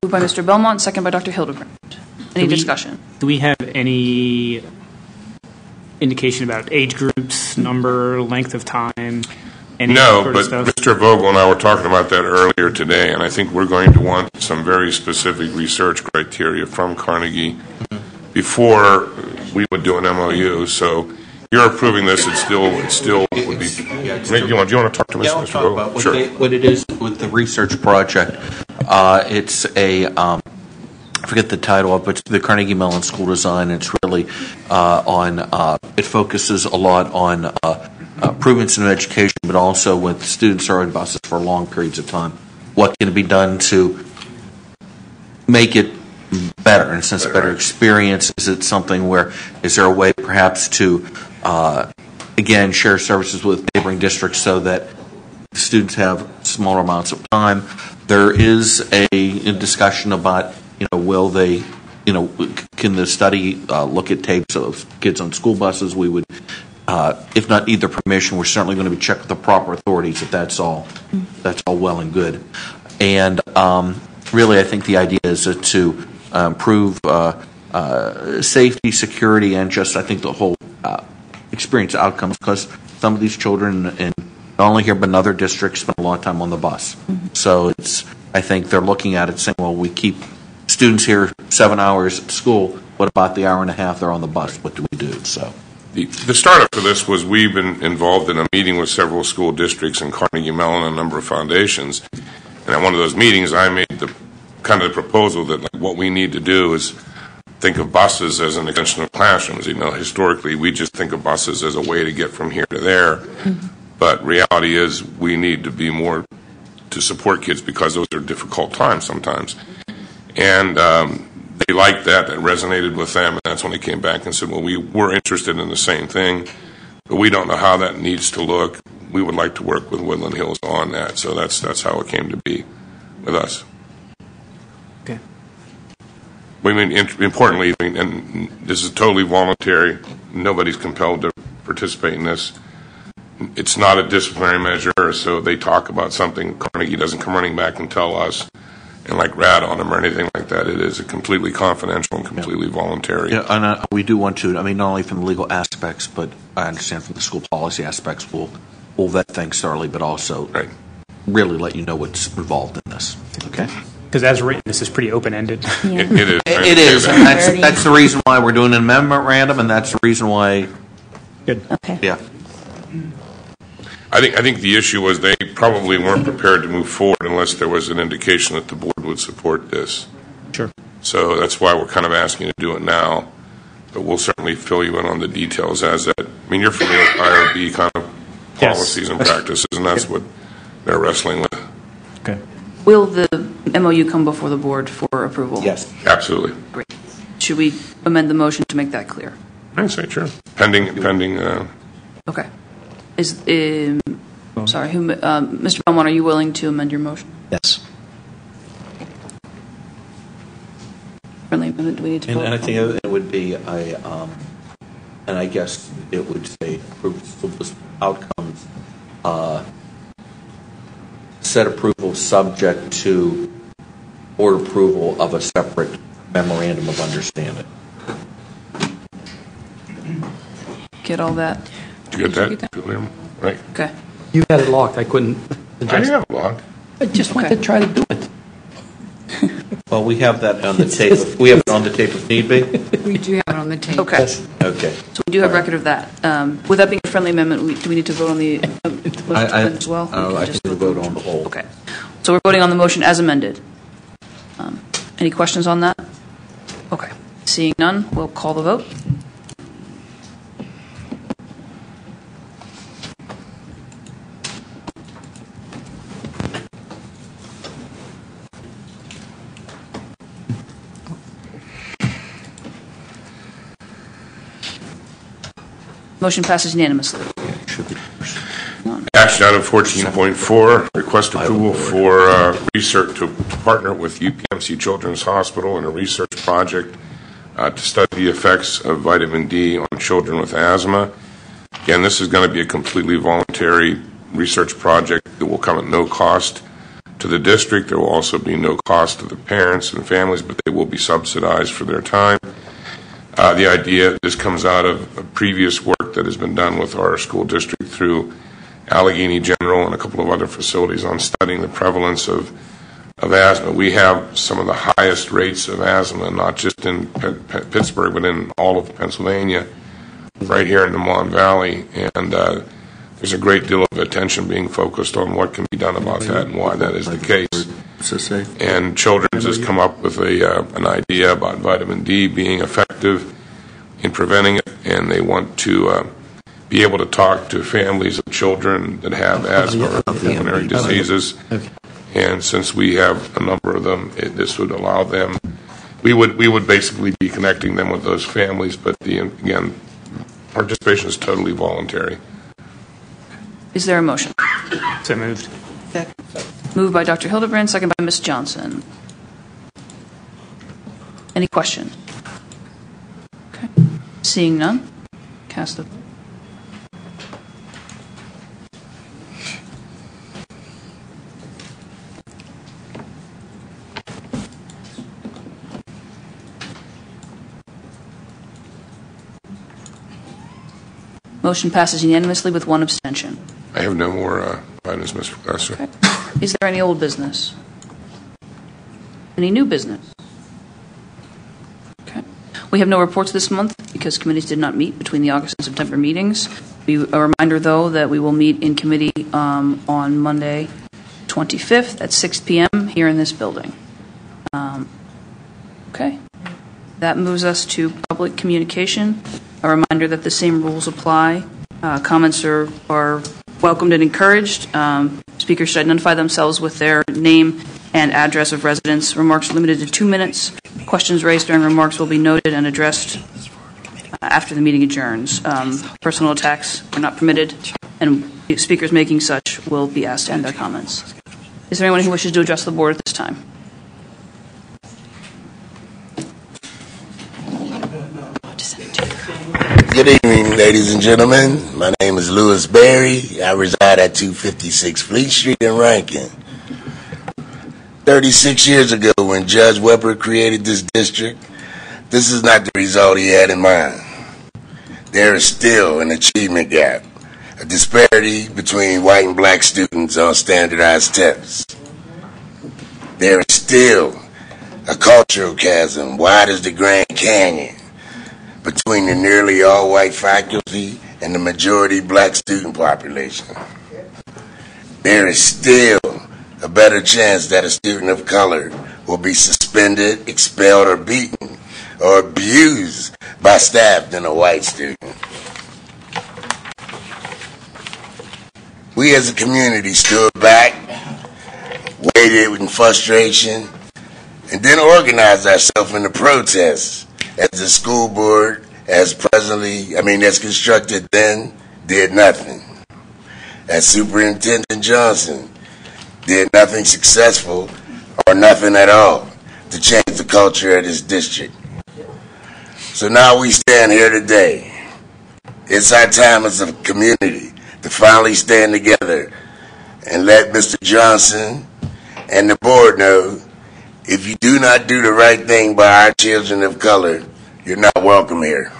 Moved by Mr. Belmont, second by Dr. Hildebrand. Any discussion? Do we have any indication about age groups, number, length of time? No, but Mr. Vogel and I were talking about that earlier today, and I think we're going to want some very specific research criteria from Carnegie before we would do an MOU. So you're approving this, it still would be. Do you want to talk to Mr. Vogel? About Sure. what it is with the research project. It's a, I forget the title of it, but the Carnegie Mellon School Design. It's really it focuses a lot on improvements in education, but also with students are on buses for long periods of time. What can be done to make it better, in a sense, a better experience? Is it something where, is there a way perhaps to, again, share services with neighboring districts so that students have smaller amounts of time? There is a discussion about, will they, can the study look at tapes of kids on school buses? We would, if not need their permission, we're certainly going to be checked with the proper authorities if that's all well and good. And really, I think the idea is to improve safety, security, and just, I think, the whole experience outcomes, because some of these children, and not only here but in other districts, spend a lot of time on the bus. So I think they're looking at it saying, well, we keep students here 7 hours at school. What about the hour and a half they're on the bus? What do we do? So the startup for this was we've been involved in a meeting with several school districts in Carnegie Mellon and a number of foundations. And at one of those meetings, I made the proposal that what we need to do is think of buses as an extension of classrooms. Historically, we just think of buses as a way to get from here to there. But reality is we need to be more to support kids because those are difficult times sometimes. And they liked that. That resonated with them. And that's when they came back and said, well, we're interested in the same thing, but we don't know how that needs to look. We would like to work with Woodland Hills on that. So that's how it came to be with us. Okay. Importantly, and this is totally voluntary. Nobody's compelled to participate in this. It's not a disciplinary measure, so they talk about something. Carnegie doesn't come running back and tell us and rat on them or anything like that. It is a completely confidential and completely voluntary. Yeah, and we do want to, not only from the legal aspects, but I understand from the school policy aspects, we'll vet things thoroughly, but also really let you know what's involved in this. Okay? Because as written, this is pretty open-ended. Yeah. It is. It is, and that's the reason why we're doing an amendment random, and that's the reason why. Good. Okay. Yeah. I think the issue was they probably weren't prepared to move forward unless there was an indication that the board would support this. Sure. So that's why we're asking you to do it now. But we'll certainly fill you in on the details as that. You're familiar with IRB policies and practices, and that's what they're wrestling with. Okay. Will the MOU come before the board for approval? Yes. Absolutely. Great. Should we amend the motion to make that clear? I say sure. Pending. Okay. Mr. Belmont, are you willing to amend your motion? Yes. Friendly amendment, do we need to vote? And I think it would be and I guess it would say approved outcomes, set approval subject to board approval of a separate memorandum of understanding. Get all that? Did you get that? Right. Okay. You had it locked. I couldn't. I didn't have it locked. I just went to try to do it. Well, we have that on the tape. We have it on the tape if need be. We do have it on the tape. Okay. Okay. So we do have record of that. With that being a friendly amendment, do we need to vote on the motion as well? I think we'll vote on the whole. Okay. So we're voting on the motion as amended. Any questions on that? Okay. Seeing none, we'll call the vote. Motion passes unanimously. Action item 14.4, request approval for research to partner with UPMC Children's Hospital in a research project to study the effects of vitamin D on children with asthma. Again, this is going to be a completely voluntary research project that will come at no cost to the district. There will also be no cost to the parents and families, but they will be subsidized for their time. The idea, this comes out of a previous work that has been done with our school district through Allegheny General and a couple of other facilities on studying the prevalence of asthma. We have some of the highest rates of asthma, not just in Pittsburgh, but in all of Pennsylvania, right here in the Mon Valley. And there's a great deal of attention being focused on what can be done about that and why that is the case. And Children's has come up with an idea about vitamin D being effective in preventing it, and they want to be able to talk to families of children that have asthma or pulmonary diseases. And since we have a number of them, this would allow them we would basically be connecting them with those families, but again, participation is totally voluntary. Is there a motion? So moved. Moved by Dr. Hildebrand, second by Ms. Johnson. Any questions? Okay. Seeing none, cast the vote. Motion passes unanimously with one abstention. I have no more items, Mr. Professor. Okay. Is there any old business? Any new business? Okay. We have no reports this month because committees did not meet between the August and September meetings. A reminder, though, that we will meet in committee on Monday, 25th at 6 p.m. here in this building. Okay. That moves us to public communication. A reminder that the same rules apply. Comments are welcomed and encouraged. Speakers should identify themselves with their name and address of residence. Remarks are limited to 2 minutes. Questions raised during remarks will be noted and addressed after the meeting adjourns. Personal attacks are not permitted, and speakers making such will be asked to end their comments. Is there anyone who wishes to address the board at this time? Good evening, ladies and gentlemen. My name is Lewis Berry. I reside at 256 Fleet Street in Rankin. 36 years ago, when Judge Weber created this district, this is not the result he had in mind. There is still an achievement gap, a disparity between white and black students on standardized tests. There is still a cultural chasm wide as the Grand Canyon between the nearly all-white faculty and the majority black student population. There is still a better chance that a student of color will be suspended, expelled, or beaten, or abused by staff than a white student. We as a community stood back, waited in frustration, and then organized ourselves in the protests as the school board, as constructed then, did nothing. As Superintendent Johnson did nothing successful or nothing at all to change the culture of this district. So now we stand here today. It's our time as a community to finally stand together and let Mr. Johnson and the board know, if you do not do the right thing by our children of color, you're not welcome here.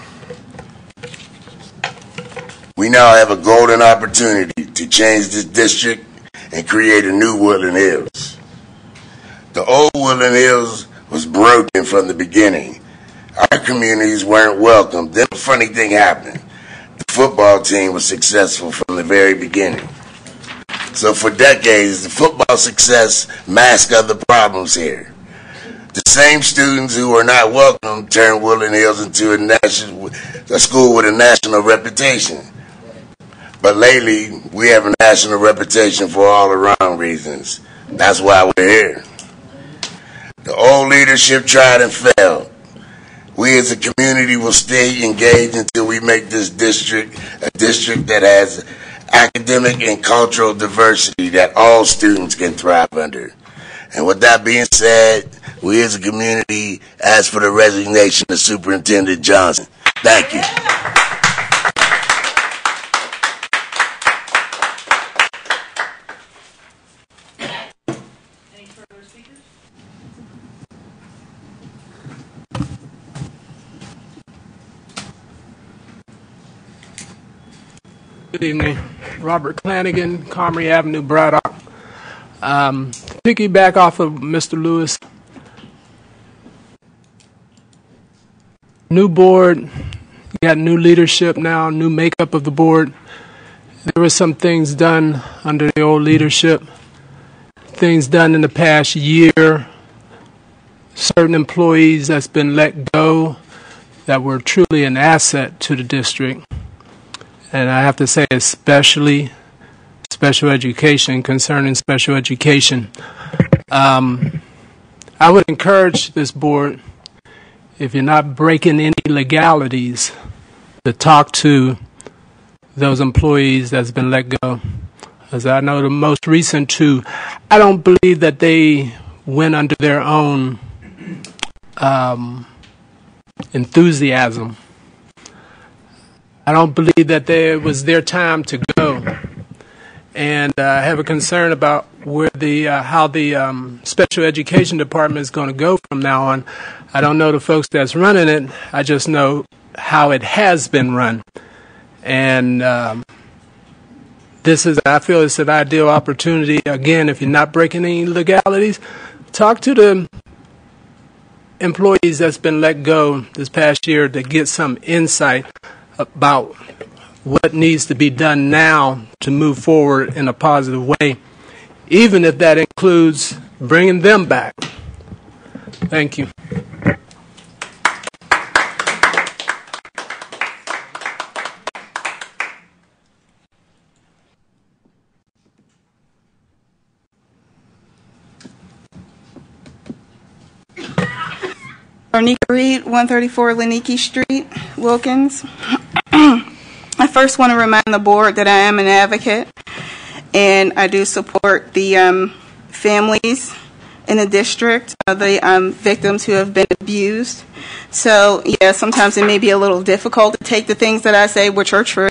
We now have a golden opportunity to change this district and create a new Woodland Hills. The old Woodland Hills was broken from the beginning. Our communities weren't welcome. Then a funny thing happened. The football team was successful from the very beginning. So for decades, the football success masked other problems here. The same students who were not welcome turned Woodland Hills into a school with a national reputation. But lately, we have a national reputation for all the wrong reasons. That's why we're here. The old leadership tried and failed. We as a community will stay engaged until we make this district a district that has academic and cultural diversity that all students can thrive under. And with that being said, we as a community ask for the resignation of Superintendent Johnson. Thank you. Any further speakers? Good evening. Robert Clanigan, Comrie Avenue, Braddock. Piggyback off of Mr. Lewis. New board, you got new leadership now, new makeup of the board. There were some things done under the old leadership, things done in the past year, certain employees that's been let go that were truly an asset to the district. And I have to say especially special education, concerning special education. I would encourage this board if you're not breaking any legalities, to talk to those employees that's been let go. As I know, the most recent two, I don't believe that they went under their own enthusiasm. I don't believe that it was their time to go. And I have a concern about where how the special education department is going to go from now on. I don't know the folks that's running it. I just know how it has been run. And I feel it's an ideal opportunity. Again, if you're not breaking any legalities, talk to the employees that's been let go this past year to get some insight about what needs to be done now to move forward in a positive way, even if that includes bringing them back. Thank you. Arnika Reed, 134 Leniki Street, Wilkins. I first want to remind the board that I am an advocate, and I do support the families in the district, the victims who have been abused. So, yeah, sometimes it may be a little difficult to take the things that I say, which are true.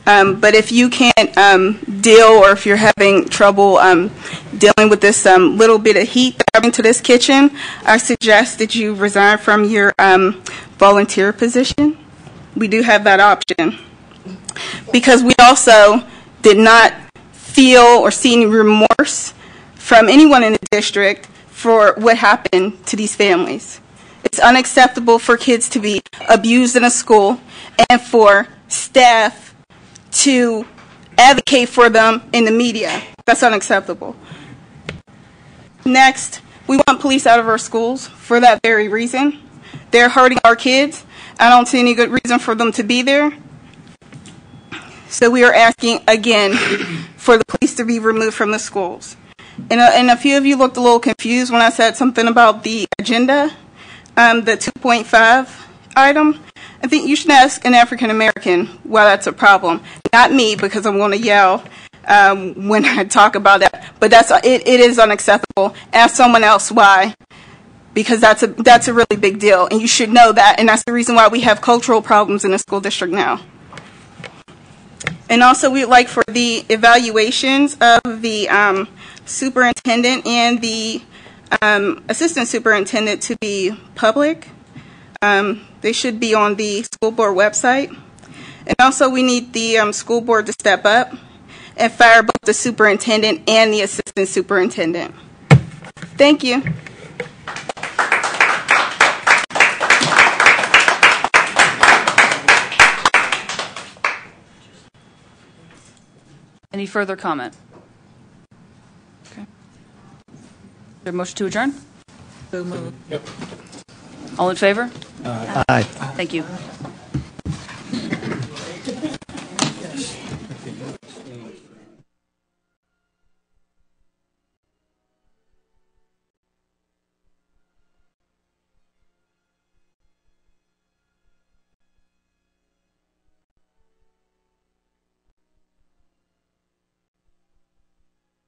But if you can't deal, or if you're having trouble dealing with this little bit of heat that comes into this kitchen, I suggest that you resign from your volunteer position. We do have that option. Because we also did not feel or see any remorse from anyone in the district for what happened to these families. It's unacceptable for kids to be abused in a school and for staff to advocate for them in the media. That's unacceptable. Next, we want police out of our schools for that very reason. They're hurting our kids. I don't see any good reason for them to be there. So we are asking, again, for the police to be removed from the schools. And a few of you looked a little confused when I said something about the agenda, the 2.5 item. I think you should ask an African American why that's a problem. Not me, because I'm going to yell when I talk about that. But it is unacceptable. Ask someone else why, because that's a really big deal, and you should know that. And that's the reason why we have cultural problems in the school district now. And also, we'd like for the evaluations of the superintendent and the assistant superintendent to be public. They should be on the school board website. And also, we need the school board to step up and fire both the superintendent and the assistant superintendent. Thank you. Any further comment? Okay. Is there a motion to adjourn? So moved. All in favor? Aye. Thank you.